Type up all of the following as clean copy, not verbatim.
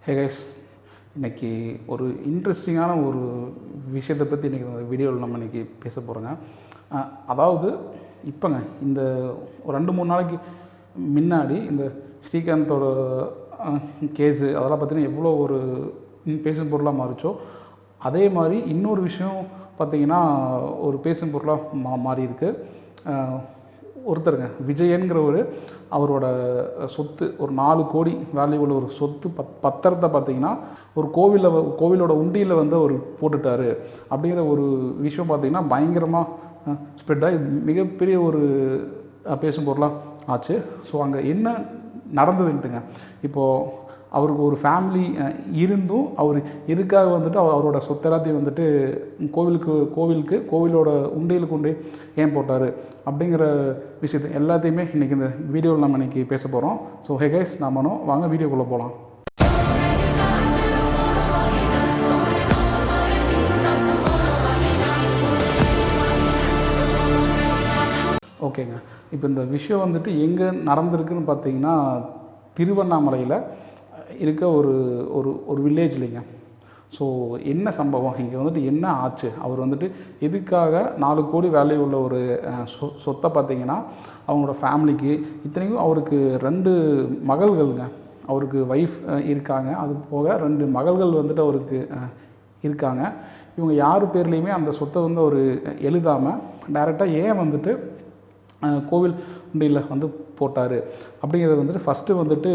Hey guys, இன்றைக்கி ஒரு இன்ட்ரெஸ்டிங்கான ஒரு விஷயத்தை பற்றி இன்றைக்கி இந்த வீடியோவில் நம்ம இன்றைக்கி பேச போகிறோங்க. அதாவது இப்போங்க இந்த ஒரு 2-3 நாளைக்கு முன்னாடி இந்த ஸ்ரீகாந்தோட கேஸு அதெல்லாம் பார்த்திங்கன்னா எவ்வளோ ஒரு பேசும் பொருளாக மாறிச்சோ, அதே மாதிரி இன்னொரு விஷயம் பார்த்திங்கன்னா ஒரு பேசும் பொருளாக மாறி இருக்குது. ஒருத்தருங்க விஜயன்கிற அவரோட சொத்து ஒரு 4 கோடி வேல்யூ உள்ள ஒரு சொத்து பத்திரத்தை பார்த்திங்கன்னா ஒரு கோவிலோட உண்டியில் வந்து அவர் போட்டுட்டார் அப்படிங்கிற ஒரு விஷயம் பார்த்திங்கன்னா பயங்கரமாக ஸ்ப்ரெட் ஆகி மிகப்பெரிய ஒரு பேசும் பொருளாக ஆச்சு. ஸோ அங்கே என்ன நடந்ததுன்ட்டுங்க, இப்போது அவருக்கு ஒரு ஃபேமிலி இருந்தும் அவர் எதுக்காக வந்துட்டு அவரோட சொத்து எல்லாத்தையும் வந்துட்டு கோவிலோட உண்டியலுக்கு கொண்டு ஏன் போட்டார் அப்படிங்கிற விஷயத்தை எல்லாத்தையுமே இன்றைக்கி இந்த வீடியோவில் நம்ம இன்றைக்கி பேச போகிறோம். ஸோ ஹே கைஸ், நாம வாங்க வீடியோக்குள்ளே போகலாம். ஓகேங்க, இப்போ இந்த விஷயம் வந்துட்டு எங்கே நடந்திருக்குன்னு பார்த்தீங்கன்னா திருவண்ணாமலையில் இருக்க ஒரு வில்லேஜ் இல்லைங்க. ஸோ என்ன சம்பவம் இங்கே வந்துட்டு என்ன ஆச்சு, அவர் வந்துட்டு எதுக்காக 4 கோடி வேல்யூ உள்ள ஒரு சொத்தை பார்த்திங்கன்னா அவங்களோட ஃபேமிலிக்கு, இத்தனைக்கும் அவருக்கு 2 மகள்களுங்க, அவருக்கு ஒய்ஃப் இருக்காங்க, அது போக 2 மகள்கள் வந்துட்டு அவருக்கு இருக்காங்க. இவங்க யார் பேர்லேயுமே அந்த சொத்தை வந்து அவர் எழுதாமல் டைரெக்டாக ஏன் வந்துட்டு கோவில் உண்டியில் வந்து போட்டார் அப்படிங்கிறது வந்துட்டு ஃபஸ்ட்டு வந்துட்டு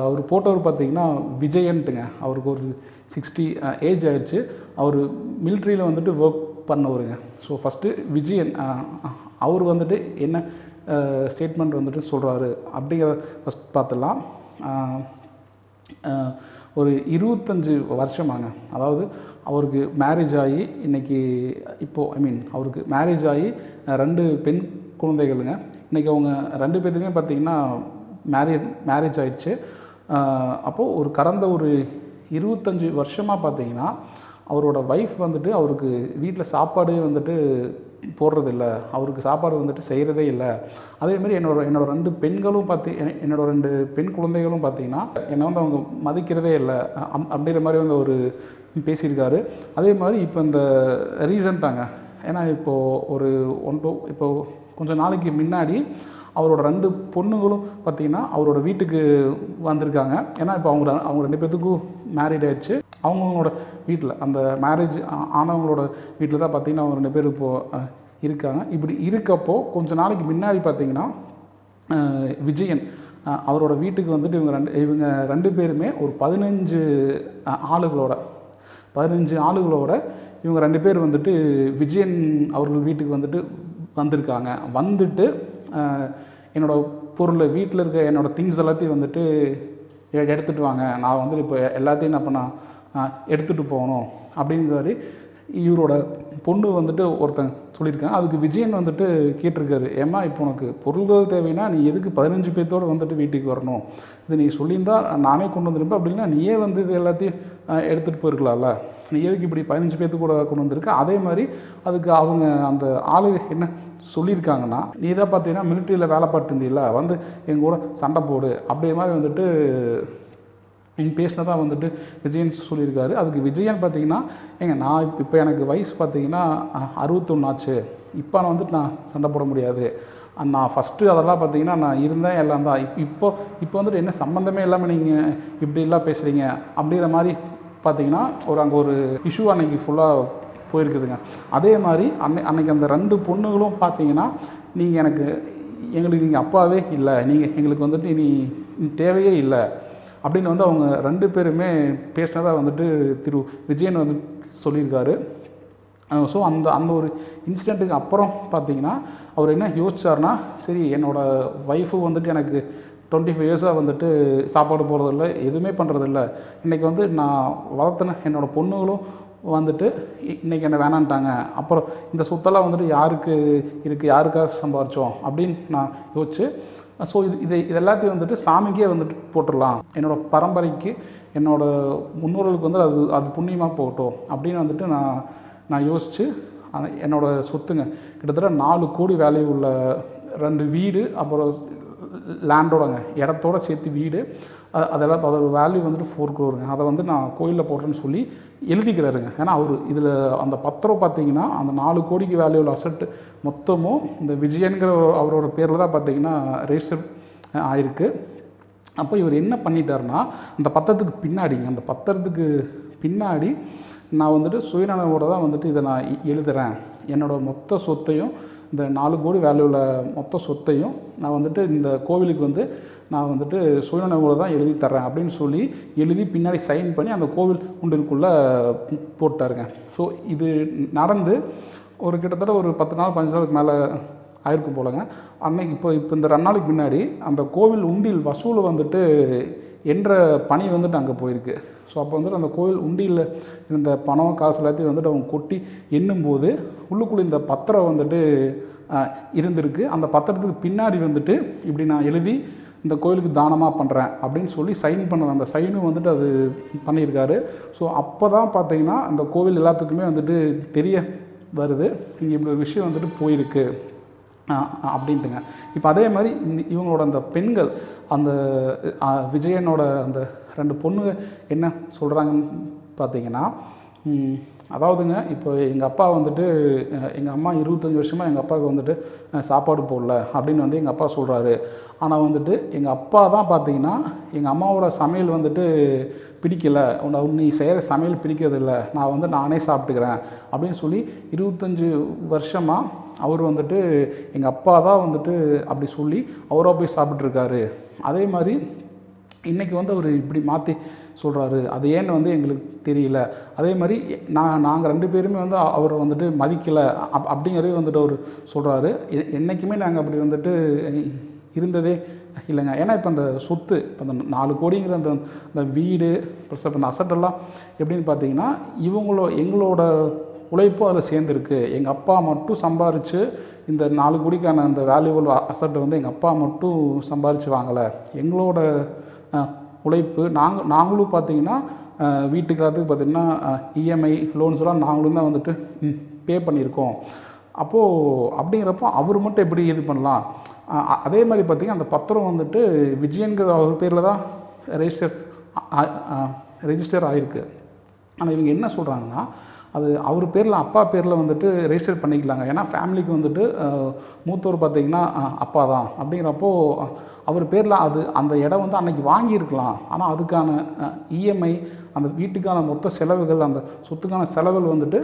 அவர் போட்டவர் பார்த்திங்கன்னா விஜயன்ட்டுங்க. அவருக்கு ஒரு 60 ஏஜ் ஆயிடுச்சு. அவர் மிலிட்ரியில் வந்துட்டு ஒர்க் பண்ணவருங்க. ஸோ ஃபஸ்ட்டு விஜயன் அவர் வந்துட்டு என்ன ஸ்டேட்மெண்ட் வந்துட்டு சொல்கிறாரு அப்படிங்கிறத ஃபஸ்ட் பார்த்துடலாம். ஒரு 25 வருஷமாங்க, அதாவது அவருக்கு மேரேஜ் ஆகி அவருக்கு மேரேஜ் ஆகி 2 பெண் குழந்தைகளுங்க. இன்றைக்கி அவங்க 2 பேருக்குமே பார்த்திங்கன்னா மேரேஜ் ஆகிடுச்சு. அப்போது ஒரு கடந்த ஒரு 25 வருஷமாக பார்த்திங்கன்னா அவரோட ஒய்ஃப் வந்துட்டு அவருக்கு வீட்டில் சாப்பாடு வந்துட்டு போடுறதில்ல, அவருக்கு சாப்பாடு வந்துட்டு செய்கிறதே இல்லை. அதேமாதிரி என்னோடய 2 பெண்களும் என்னோடய 2 பெண் குழந்தைகளும் பார்த்திங்கன்னா என்னை வந்து அவங்க மதிக்கிறதே இல்லை அப்படிங்கிற மாதிரி வந்து அவர் பேசியிருக்காரு. அதே மாதிரி இப்போ இந்த ரீசண்டாங்க, ஏன்னா இப்போது கொஞ்சம் நாளைக்கு முன்னாடி அவரோட 2 பொண்ணுங்களும் பார்த்திங்கன்னா அவரோட வீட்டுக்கு வந்திருக்காங்க. ஏன்னா இப்போ அவங்க 2 பேர்த்துக்கும் மேரிட் ஆகிடுச்சு. அவங்களோட வீட்டில் அந்த மேரேஜ் ஆனவங்களோட வீட்டில் தான் பார்த்திங்கன்னா அவங்க 2 பேர் இப்போது இருக்காங்க. இப்படி இருக்கப்போ கொஞ்சம் நாளைக்கு முன்னாடி பார்த்திங்கன்னா விஜயன் அவரோட வீட்டுக்கு வந்துட்டு இவங்க 2 பேருமே ஒரு 15 ஆளுகளோட இவங்க 2 பேர் வந்துட்டு விஜயன் அவர்கள் வீட்டுக்கு வந்துட்டு வந்திருக்காங்க. வந்துட்டு என்னோடய பொருள் வீட்டில் இருக்க என்னோடய திங்ஸ் எல்லாத்தையும் வந்துட்டு எடுத்துகிட்டு வாங்க, நான் வந்துட்டு இப்போ எல்லாத்தையும் நான் எடுத்துகிட்டு போகணும் அப்படிங்கிறாரு. இவரோட பொண்ணு வந்துட்டு ஒருத்தங்க சொல்லியிருக்காங்க. அதுக்கு விஜயன் வந்துட்டு கேட்டிருக்காரு, ஏம்மா இப்போ உனக்கு பொருள்கள் தேவைன்னா நீ எதுக்கு 15 பேர்த்தோடு வந்துட்டு வீட்டுக்கு வரணும், இது நீ சொல்லியிருந்தால் நானே கொண்டு வந்துருப்பேன், அப்படின்னா நீயே வந்து இது எல்லாத்தையும் எடுத்துகிட்டு போயிருக்கலாம்ல, நீ எதுக்கு இப்படி 15 பேர்த்து கூட கொண்டு வந்திருக்க. அதே மாதிரி அதுக்கு அவங்க அந்த ஆளு என்ன சொல்லியிருக்காங்கன்னா, நீ தான் பார்த்தீங்கன்னா மிலிட்ரியில் வேலை பார்த்துருந்தீல்ல, வந்து எங்கள் கூட சண்டை போடு அப்படி மாதிரி வந்துட்டு பேசினதான் வந்துட்டு விஜயன் சொல்லியிருக்காரு. அதுக்கு விஜயன் பார்த்திங்கன்னா, நான் இப்போ எனக்கு வயசு பார்த்திங்கன்னா 61 ஆச்சு, இப்போ நான் வந்துட்டு நான் சண்டை போட முடியாது, நான் ஃபஸ்ட்டு அதெல்லாம் பார்த்திங்கன்னா நான் இருந்தேன் எல்லாம் தான், இப்போ வந்துட்டு என்ன சம்மந்தமே இல்லாமல் நீங்கள் இப்படிலாம் பேசுகிறீங்க அப்படிங்கிற மாதிரி பார்த்திங்கன்னா அங்கே ஒரு இஷ்யூ அன்றைக்கி ஃபுல்லாக போயிருக்குதுங்க. அதே மாதிரி அன்றைக்கி அந்த 2 பொண்ணுகளும் பார்த்திங்கன்னா, எங்களுக்கு நீங்கள் அப்பாவே இல்லை, எங்களுக்கு வந்துட்டு இனி தேவையே இல்லை அப்படின்னு வந்து அவங்க 2 பேருமே பேசினதாக வந்துட்டு திரு விஜயன் வந்து சொல்லியிருக்காரு. ஸோ அந்த ஒரு இன்சிடெண்ட்டுக்கு அப்புறம் பார்த்திங்கன்னா அவர் என்ன யோசிச்சார்னா, சரி என்னோடய ஒய்ஃபு வந்துட்டு எனக்கு 25 இயர்ஸாக வந்துட்டு சாப்பாடு போடுறதில்ல, எதுவுமே பண்ணுறதில்ல, இன்றைக்கி வந்து நான் வளர்த்தின என்னோடய பொண்ணுகளும் வந்துட்டு இன்றைக்கி என்ன வேணான்ட்டாங்க, அப்புறம் இந்த சொத்தெல்லாம் வந்துட்டு யாருக்கு இருக்குது, யாருக்காக சம்பாரித்தோம் அப்படின்னு நான் யோசிச்சு, ஸோ இது எல்லாத்தையும் வந்துட்டு சாமிக்கே வந்துட்டு போட்டுடலாம், என்னோடய பரம்பரைக்கு என்னோடய முன்னோர்களுக்கு வந்து அது புண்ணியமாக போகட்டும் அப்படின்னு வந்துட்டு நான் யோசித்து என்னோடய சொத்துங்க கிட்டத்தட்ட 4 கோடி வேல்யூ உள்ள 2 வீடு, அப்புறம் லேண்டோடங்க இடத்தோட சேர்த்து வீடு, அதெல்லாம் அதோட வேல்யூ வந்துட்டு 4 crore. அதை வந்து நான் கோயிலில் போடுறேன்னு சொல்லி எழுதிக்கிறாருங்க. ஏன்னா அவர் இதில் அந்த பத்திரம் பார்த்தீங்கன்னா அந்த 4 கோடிக்கு வேல்யூவில் அசட்டு மொத்தமும் இந்த விஜயன்கிற அவரோட பேரில் தான் பார்த்தீங்கன்னா ரெஜிஸ்டர் ஆயிருக்கு. அப்போ இவர் என்ன பண்ணிட்டாருன்னா அந்த பத்திரத்துக்கு பின்னாடி நான் வந்துட்டு சுயநலவோடு தான் வந்துட்டு இதை நான் எழுதுகிறேன். என்னோடய மொத்த சொத்தையும் இந்த 4 கோடி வேல்யூவில் மொத்த சொத்தையும் நான் வந்துட்டு இந்த கோவிலுக்கு வந்து நான் வந்துட்டு சுயநலவோடு தான் எழுதி தர்றேன் அப்படின்னு சொல்லி எழுதி பின்னாடி சைன் பண்ணி அந்த கோவில் உண்டிற்குள்ளே போட்டாருங்க. ஸோ இது நடந்து ஒரு கிட்டத்தட்ட ஒரு 10 நாள் 15 நாளுக்கு மேலே ஆயிருக்கும் போலங்க. அன்னைக்கு இப்போ இந்த 2 நாளைக்கு முன்னாடி அந்த கோவில் உண்டியல் வசூல் வந்துட்டு என்ற பணி வந்துட்டு அங்கே போயிருக்கு. ஸோ அப்போ வந்துட்டு அந்த கோவில் உண்டியில் இருந்த பணம் காசு எல்லாத்தையும் வந்துட்டு அவங்க கொட்டி எண்ணும்போது உள்ளுக்குள்ளே இந்த பத்திரம் வந்துட்டு இருந்திருக்கு. அந்த பத்திரத்துக்கு பின்னாடி வந்துட்டு இப்படி நான் எழுதி இந்த கோயிலுக்கு தானமாக பண்ணுறேன் அப்படின்னு சொல்லி சைன் பண்ண அந்த சைனும் வந்துட்டு அது பண்ணியிருக்காரு. ஸோ அப்போ தான் பார்த்தீங்கன்னா அந்த கோவில் எல்லாத்துக்குமே வந்துட்டு தெரிய வருது இங்கே இப்படி ஒரு விஷயம் வந்துட்டு போயிருக்கு அப்படின்ட்டுங்க. இப்போ அதே மாதிரி இவங்களோட அந்த பெண்கள் அந்த விஜயனோட அந்த 2 பொண்ணுங்க என்ன சொல்கிறாங்கன்னு பார்த்தீங்கன்னா, அதாவதுங்க இப்போ எங்கள் அப்பா வந்துட்டு எங்கள் அம்மா 25 வருஷமாக எங்கள் அப்பாவுக்கு வந்துட்டு சாப்பாடு போடல அப்படின்னு வந்து எங்கள் அப்பா சொல்கிறாரு. ஆனால் வந்துட்டு எங்கள் அப்பா தான் பார்த்தீங்கன்னா எங்கள் அம்மாவோட சமையல் வந்துட்டு பிடிக்கலை, நீ செய்கிற சமையல் பிடிக்கிறதில்ல, நான் வந்து நானே சாப்பிட்டுக்கிறேன் அப்படின்னு சொல்லி 25 வருஷமாக அவர் வந்துட்டு எங்கள் அப்பா தான் வந்துட்டு அப்படி சொல்லி அவராக போய் சாப்பிட்ருக்காரு. அதே மாதிரி இன்றைக்கி வந்து அவர் இப்படி மாற்றி சொல்கிறாரு, அது ஏன்னு வந்து எங்களுக்கு தெரியல. அதே மாதிரி நாங்கள் 2 பேருமே வந்து அவரை வந்துட்டு மதிக்கலை அப்படிங்கிறதே வந்துட்டு அவர் சொல்கிறாரு. என்றைக்குமே நாங்கள் அப்படி வந்துட்டு இருந்ததே இல்லைங்க. ஏன்னா இப்போ அந்த சொத்து இப்போ அந்த 4 கோடிங்கிற அந்த வீடு ப்ளஸ் இப்போ அந்த அசட்டெல்லாம் எப்படின்னு பார்த்தீங்கன்னா எங்களோட உழைப்பும் அதில் சேர்ந்துருக்கு. எங்கள் அப்பா மட்டும் சம்பாரித்து இந்த 4 கோடிக்கான அந்த வேல்யூபிள் அசட்டை வந்து எங்கள் அப்பா மட்டும் சம்பாரித்து வாங்கலை. எங்களோட உழைப்பு நாங்களும் பார்த்திங்கன்னா வீட்டுக்கு எல்லாத்துக்கு பார்த்திங்கன்னா இஎம்ஐ லோன்ஸ்லாம் நாங்களும் தான் வந்துட்டு பே பண்ணியிருக்கோம். அப்போது அப்படிங்கிறப்போ அவர் மட்டும் எப்படி இது பண்ணலாம்? அதே மாதிரி பார்த்திங்கன்னா அந்த பத்திரம் வந்துட்டு விஜயன்கிற அவர் பேரில் தான் ரெஜிஸ்டர் ஆகிருக்கு. ஆனால் இவங்க என்ன சொல்கிறாங்கன்னா அது அவர் பேரில் அப்பா பேரில் வந்துட்டு ரெஜிஸ்டர் பண்ணிக்கலாங்க. ஏன்னா ஃபேமிலிக்கு வந்துட்டு மூத்தவர் பார்த்திங்கன்னா அப்பா தான். அப்படிங்கிறப்போ அவர் பேரில் அந்த இடம் வந்து அன்றைக்கி வாங்கியிருக்கலாம். ஆனால் அதுக்கான இஎம்ஐ அந்த வீட்டுக்கான மொத்த செலவுகள் அந்த சொத்துக்கான செலவுகள் வந்துட்டு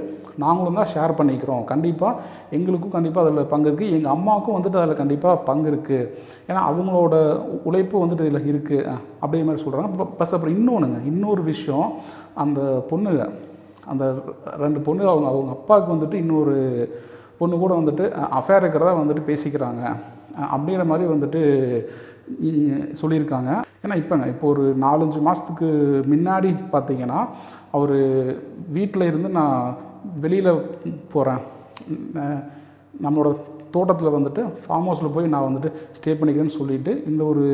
நாங்களும் தான் ஷேர் பண்ணிக்கிறோம். கண்டிப்பாக எங்களுக்கும் கண்டிப்பாக அதில் பங்கு இருக்குது, எங்கள் அம்மாவுக்கும் வந்துட்டு அதில் கண்டிப்பாக பங்கு இருக்குது. ஏன்னா அவங்களோட உழைப்பு வந்துட்டு இதில் இருக்குது அப்படிங்கிற மாதிரி சொல்கிறாங்க. ப்ளஸ் அப்புறம் இன்னொரு விஷயம், அந்த பொண்ணுங்க அந்த 2 பொண்ணு அவங்க அப்பாவுக்கு வந்துட்டு இன்னொரு பொண்ணு கூட வந்துட்டு அஃபேர் இருக்கிறதா வந்துட்டு பேசிக்கிறாங்க அப்படிங்கிற மாதிரி வந்துட்டு சொல்லியிருக்காங்க. ஏன்னா இப்போ ஒரு 4-5 மாதத்துக்கு முன்னாடி பார்த்திங்கன்னா அவர் வீட்டில் இருந்து நான் வெளியில் போகிறேன், நம்மளோட தோட்டத்தில் வந்துட்டு ஃபார்ம் ஹவுஸில் போய் நான் வந்துட்டு ஸ்டே பண்ணிக்கிறேன்னு சொல்லிவிட்டு இந்த ஒரு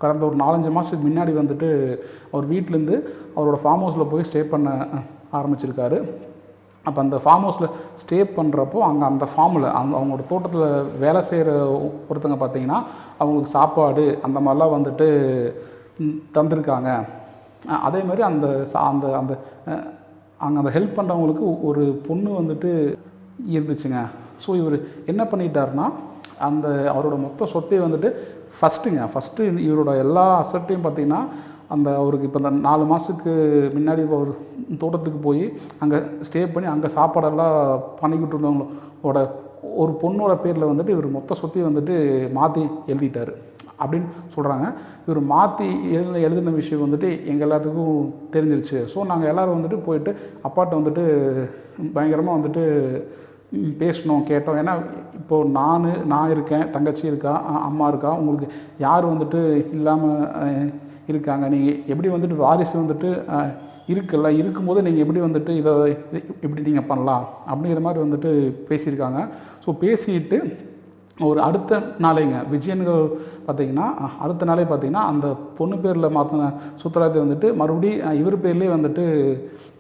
கடந்த ஒரு 4-5 மாதத்துக்கு முன்னாடி வந்துட்டு அவர் வீட்டிலேருந்து அவரோட ஃபார்ம் ஹவுஸில் போய் ஸ்டே பண்ண ஆரம்பிச்சிருக்காரு. அப்போ அந்த ஃபார்ம் ஹவுஸில் ஸ்டே பண்ணுறப்போ அந்த ஃபார்மில் அவங்களோட தோட்டத்தில் வேலை செய்கிற ஒருத்தங்க பார்த்திங்கன்னா அவங்களுக்கு சாப்பாடு அந்த மாதிரிலாம் வந்துட்டு தந்திருக்காங்க. அதே மாதிரி அந்த அங்கே அந்த ஹெல்ப் பண்ணுறவங்களுக்கு ஒரு பொண்ணு வந்துட்டு இருந்துச்சுங்க. ஸோ இவர் என்ன பண்ணிட்டாருன்னா அவரோட மொத்த சொத்தையும் வந்துட்டு ஃபஸ்ட்டு இவரோட எல்லா அசட்டையும் பார்த்திங்கன்னா அவருக்கு இப்போ இந்த 4 மாதத்துக்கு முன்னாடி அவர் தோட்டத்துக்கு போய் அங்கே ஸ்டே பண்ணி அங்கே சாப்பாடெல்லாம் பண்ணிக்கிட்டு இருந்தவங்களோட ஒரு பொண்ணோட பேரில் வந்துட்டு இவர் மொத்த சொத்தையும் வந்துட்டு மாற்றி எழுதிட்டார் அப்படின்னு சொல்கிறாங்க. இவர் மாற்றி எழுதின விஷயம் வந்துட்டு எங்கள் எல்லாத்துக்கும் தெரிஞ்சிருச்சு. ஸோ நாங்கள் எல்லோரும் வந்துட்டு போயிட்டு அப்பாட்ட வந்துட்டு பயங்கரமாக வந்துட்டு பேசணும், கேட்டோம். ஏன்னா இப்போது நான் இருக்கேன், தங்கச்சி இருக்கா, அம்மா இருக்கா, உங்களுக்கு யார் வந்துட்டு இல்லாமல் இருக்காங்க, நீங்கள் எப்படி வந்துட்டு வாரிசு வந்துட்டு இருக்கும்போது நீங்கள் எப்படி வந்துட்டு இதை எப்படி நீங்கள் பண்ணலாம் அப்படிங்கிற மாதிரி வந்துட்டு பேசியிருக்காங்க. ஸோ பேசிட்டு ஒரு அடுத்த நாளைங்க விஜயனுக்கு பார்த்திங்கன்னா அடுத்த நாளே பார்த்திங்கன்னா அந்த பொண்ணு பேரில் மாற்றின சுத்தராத்தை வந்துட்டு மறுபடியும் இவர் பேர்லேயே வந்துட்டு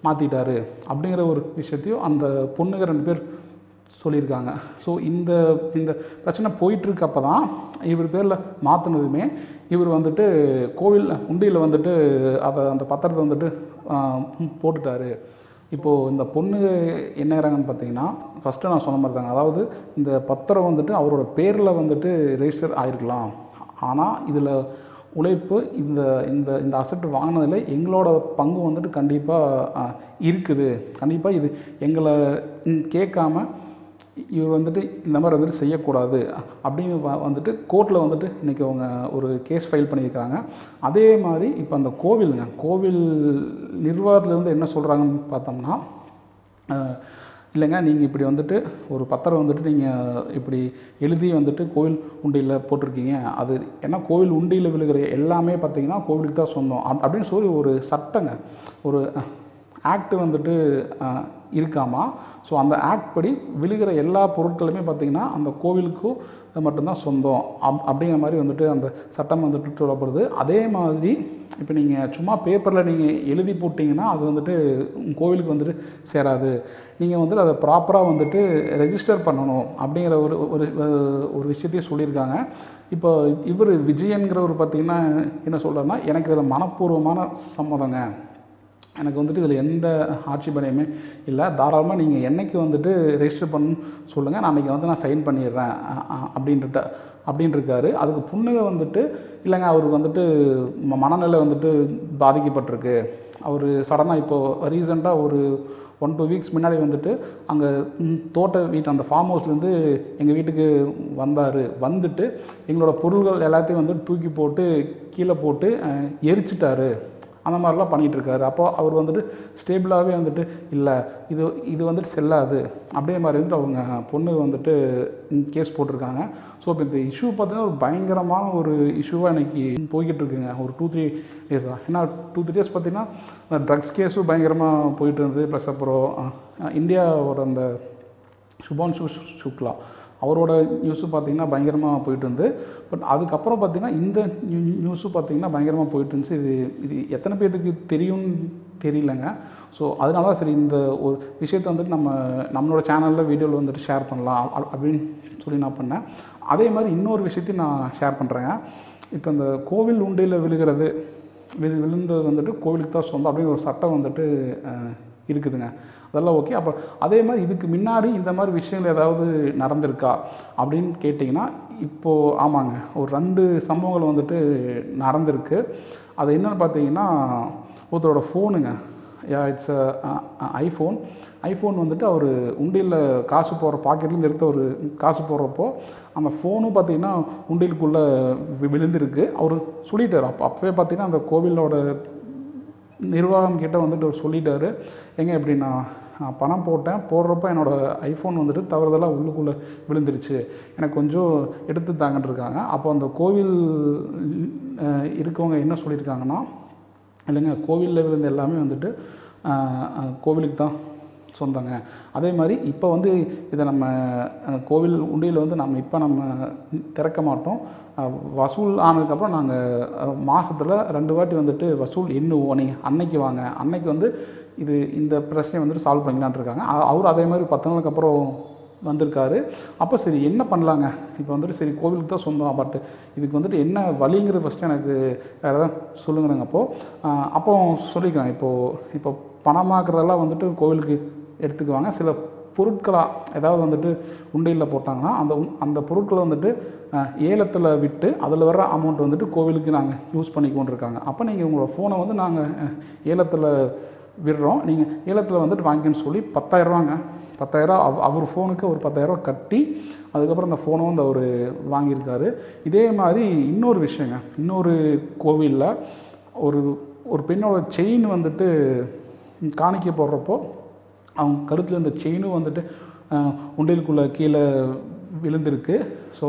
மாற்றிட்டாரு அப்படிங்கிற ஒரு விஷயத்தையும் அந்த பொண்ணுங்க 2 பேர் சொல்லியிருக்காங்க. ஸோ இந்த இந்த பிரச்சனை போயிட்டுருக்கப்போ தான் இவர் பேரில் மாற்றினதுமே இவர் வந்துட்டு கோவில் உண்டியில் வந்துட்டு அந்த பத்திரத்தை வந்துட்டு போட்டுட்டார். இப்போது இந்த பொண்ணு என்ன இறங்கன்னு பார்த்தீங்கன்னா, ஃபஸ்ட்டு நான் சொன்ன மாதிரி தாங்க, அதாவது இந்த பத்திரம் வந்துட்டு அவரோட பேரில் வந்துட்டு ரெஜிஸ்டர் ஆகிருக்கலாம். ஆனால் இதில் உழைப்பு இந்த இந்த இந்த அசெட் வாங்கினதில் எங்களோட பங்கு வந்துட்டு கண்டிப்பாக இருக்குது. கண்டிப்பாக இது எங்களை கேட்காம இவர் வந்துட்டு இந்த மாதிரி வந்துட்டு செய்யக்கூடாது அப்படின்னு வந்துட்டு கோர்ட்டில் வந்துட்டு இன்றைக்கி அவங்க ஒரு கேஸ் ஃபைல் பண்ணியிருக்காங்க. அதே மாதிரி இப்போ அந்த கோவில் நிர்வாகத்துலேருந்து என்ன சொல்கிறாங்கன்னு பார்த்தோம்னா, இல்லைங்க நீங்கள் இப்படி வந்துட்டு ஒரு பத்திரம் வந்துட்டு நீங்கள் இப்படி எழுதி வந்துட்டு கோவில் உண்டியில் போட்டிருக்கீங்க, அது ஏன்னா கோவில் உண்டியில் விழுகிற எல்லாமே பார்த்திங்கன்னா கோவிலுக்கு தான் சொந்தம் அப்படின்னு சொல்லி ஒரு சட்டங்க, ஒரு ஆக்ட் வந்துட்டு இருக்காமா. ஸோ அந்த ஆக்ட் படி விழுகிற எல்லா பொருட்களுமே பார்த்திங்கன்னா அந்த கோவிலுக்கும் மட்டும்தான் சொந்தம் அப்படிங்கிற மாதிரி வந்துட்டு அந்த சட்டம் வந்துட்டு சொல்லப்படுது. அதே மாதிரி இப்போ நீங்கள் சும்மா பேப்பரில் நீங்கள் எழுதி போட்டிங்கன்னா அது வந்துட்டு கோவிலுக்கு வந்துட்டு சேராது. நீங்கள் வந்துட்டு அதை ப்ராப்பராக வந்துட்டு ரெஜிஸ்டர் பண்ணணும் அப்படிங்கிற ஒரு விஷயத்தையும் சொல்லியிருக்காங்க. இப்போ இவர் விஜயன்கிறவர் பார்த்திங்கன்னா என்ன சொல்கிறாருன்னா, எனக்கு இதில் மனப்பூர்வமான சம்மதங்க, எனக்கு வந்துட்டு இதில் எந்த ஆட்சேபனையுமே இல்லை, தாராளமாக நீங்கள் என்றைக்கு வந்துட்டு ரெஜிஸ்டர் பண்ணு சொல்லுங்கள், நான் அன்றைக்கி வந்து நான் சைன் பண்ணிடுறேன் அப்படின்ட்டுருக்காரு. அதுக்கு பொண்ணுங்க வந்துட்டு இல்லைங்க, அவருக்கு வந்துட்டு மனநிலை வந்துட்டு பாதிக்கப்பட்டிருக்கு, அவர் சடனாக இப்போது ரீசெண்டாக ஒரு 1-2 வீக்ஸ் முன்னாடி வந்துட்டு அங்கே தோட்ட வீட்டு அந்த ஃபார்ம் ஹவுஸ்லேருந்து எங்கள் வீட்டுக்கு வந்துட்டு எங்களோட பொருள்கள் எல்லாத்தையும் வந்துட்டு தூக்கி போட்டு கீழே போட்டு எரிச்சிட்டாரு, அந்த மாதிரிலாம் பண்ணிகிட்ருக்காரு. அப்போ அவர் வந்துட்டு ஸ்டேபிளாகவே வந்துட்டு இல்லை இது வந்துட்டு செல்லாது அப்படியே மாதிரி வந்துட்டு அவங்க பொண்ணு வந்துட்டு கேஸ் போட்டிருக்காங்க. ஸோ இப்போ இந்த இஷ்யூ பார்த்திங்கன்னா ஒரு பயங்கரமான ஒரு இஷ்யூவாக இன்றைக்கி போய்கிட்டு இருக்குங்க ஒரு 2-3 டேஸாக. ஏன்னா 2-3 டேஸ் பார்த்திங்கன்னா ட்ரக்ஸ் கேஸும் பயங்கரமாக போயிட்டு இருந்தது. ப்ளஸ் அப்புறம் இந்தியாவோட அந்த சுபான்ஷு சுக்லா அவரோட நியூஸும் பார்த்திங்கன்னா பயங்கரமாக போயிட்டு இருந்து. பட் அதுக்கப்புறம் பார்த்திங்கன்னா இந்த நியூஸும் பார்த்திங்கன்னா பயங்கரமாக போயிட்டு இருந்துச்சு. இது எத்தனை பேர்த்துக்கு தெரியும்னு தெரியலங்க. ஸோ அதனால தான் சரி இந்த ஒரு விஷயத்தை வந்துட்டு நம்மளோட சேனலில் வீடியோவில் வந்துட்டு ஷேர் பண்ணலாம் அப்படின்னு சொல்லி நான் பண்ணேன். அதே மாதிரி இன்னொரு விஷயத்தையும் நான் ஷேர் பண்ணுறேங்க. இப்போ இந்த கோவில் உண்டியில் விழுந்தது வந்துட்டு கோவிலுக்கு தான் சொந்தம் அப்படின்னு ஒரு சட்டம் வந்துட்டு இருக்குதுங்க. அதெல்லாம் ஓகே. அப்போ அதே மாதிரி இதுக்கு முன்னாடி இந்த மாதிரி விஷயங்கள் ஏதாவது நடந்திருக்கா அப்படின்னு கேட்டிங்கன்னா, இப்போது ஆமாங்க, ஒரு 2 சம்பவங்கள் வந்துட்டு நடந்திருக்கு. அது என்னென்னு பார்த்தீங்கன்னா, ஒருத்தரோட ஃபோனுங்க, இட்ஸ் ஐஃபோன் வந்துட்டு அவர் உண்டியில் காசு போடுற பாக்கெட்லேருந்து எடுத்து ஒரு காசு போடுறப்போ அந்த ஃபோனும் பார்த்திங்கன்னா உண்டியலுக்குள்ளே விழுந்திருக்கு. அவர் சொல்லிட்டார். அப்போவே பார்த்திங்கன்னா அந்த கோவிலோட நிர்வாகம் கிட்ட வந்துட்டு அவர் சொல்லிட்டாரு, எங்க இப்படி நான் பணம் போடுறப்ப என்னோடய ஐஃபோன் வந்துட்டு தவறுதலாக உள்ளுக்குள்ளே விழுந்துருச்சு, எனக்கு கொஞ்சம் எடுத்து தாங்கன்னு இருக்காங்க. அப்போ அந்த கோவில் இருக்கவங்க என்ன சொல்லியிருக்காங்கன்னா, இல்லைங்க கோவிலில் விழுந்த எல்லாமே வந்துட்டு கோவிலுக்கு தான் சொந்தங்க. அதே மாதிரி இப்போ வந்து இதை நம்ம கோவில் உண்டியில் வந்து நம்ம திறக்க மாட்டோம், வசூல் ஆனதுக்கப்புறம் நாங்கள் மாதத்தில் 2 வாட்டி வந்துட்டு வசூல் எண்ணுவோம், நீங்கள் அன்னைக்கு வாங்க, அன்னைக்கு வந்து இந்த பிரச்சனையை வந்துட்டு சால்வ் பண்ணிக்கலான் இருக்காங்க. அவர் அதே மாதிரி 10 நாளுக்கு அப்புறம் வந்திருக்காரு. அப்போ சரி என்ன பண்ணலாங்க, இப்போ வந்துட்டு சரி கோவிலுக்கு தான் சொந்தம், பட் இதுக்கு வந்துட்டு என்ன வழிங்கிறது ஃபஸ்ட்டு எனக்கு வேறு எதாவது சொல்லுங்கிறாங்க. அப்போ சொல்லிக்கலாம், இப்போ பணமாக்குறதெல்லாம் வந்துட்டு கோவிலுக்கு எடுத்துக்குவாங்க. சில பொருட்களாக ஏதாவது வந்துட்டு உண்டியில் போட்டாங்கன்னா அந்த பொருட்களை வந்துட்டு ஏலத்தில் விட்டு அதில் வர்ற அமௌண்ட் வந்துட்டு கோவிலுக்கு நாங்கள் யூஸ் பண்ணிக்கொண்டு இருக்காங்க. அப்போ நீங்கள் உங்களோட ஃபோனை வந்து நாங்கள் ஏலத்தில் விடுறோம், நீங்கள் ஏலத்தில் வந்துட்டு வாங்கிக்கன்னு சொல்லி 10,000 அவர் ஃபோனுக்கு ஒரு 10,000 கட்டி அதுக்கப்புறம் அந்த ஃபோனை வந்து அவர் வாங்கியிருக்காரு. இதே மாதிரி இன்னொரு விஷயங்க, இன்னொரு கோவிலில் ஒரு பெண்ணோட செயின் வந்துட்டு காணிக்கை போடுறப்போ அவங்க கழுத்தில் இந்த செயினும் வந்துட்டு உண்டியலுக்குள்ளே கீழே விழுந்திருக்கு. ஸோ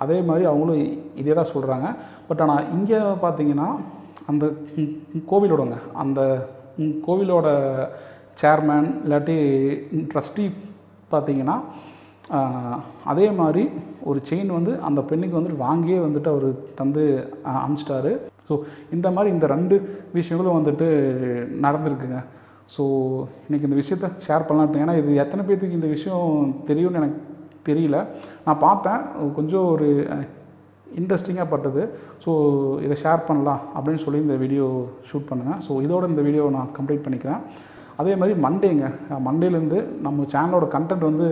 அதே மாதிரி அவங்களும் இதே தான் சொல்கிறாங்க. பட் ஆனால் இங்கே பார்த்திங்கன்னா அந்த கோவிலோட சேர்மேன் இல்லாட்டி ட்ரஸ்டி பார்த்திங்கன்னா அதே மாதிரி ஒரு செயின் வந்து அந்த பெண்ணுக்கு வந்துட்டு வாங்கியே வந்துட்டு அவர் தந்து அனுப்பிச்சிட்டாரு. ஸோ இந்த மாதிரி இந்த 2 விஷயங்களும் வந்துட்டு நடந்திருக்குங்க. ஸோ இன்றைக்கி இந்த விஷயத்த ஷேர் பண்ணலான்ட்டு. ஏன்னா இது எத்தனை பேர்த்துக்கு இந்த விஷயம் தெரியும்னு எனக்கு தெரியல. நான் பார்த்தேன், கொஞ்சம் ஒரு இன்ட்ரெஸ்டிங்காக பட்டது. ஸோ இதை ஷேர் பண்ணலாம் அப்படின்னு சொல்லி இந்த வீடியோ ஷூட் பண்ணுங்கள். ஸோ இதோட இந்த வீடியோவை நான் கம்ப்ளீட் பண்ணிக்கிறேன். அதே மாதிரி மண்டேலேருந்து நம்ம சேனலோட கண்டென்ட் வந்து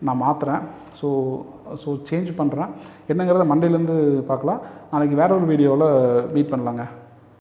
நான் மாற்றுறேன். ஸோ சேஞ்ச் பண்ணுறேன். என்னங்கிறத மண்டேலேருந்து பார்க்கலாம். நாளைக்கு வேற ஒரு வீடியோவில் மீட் பண்ணலாங்க.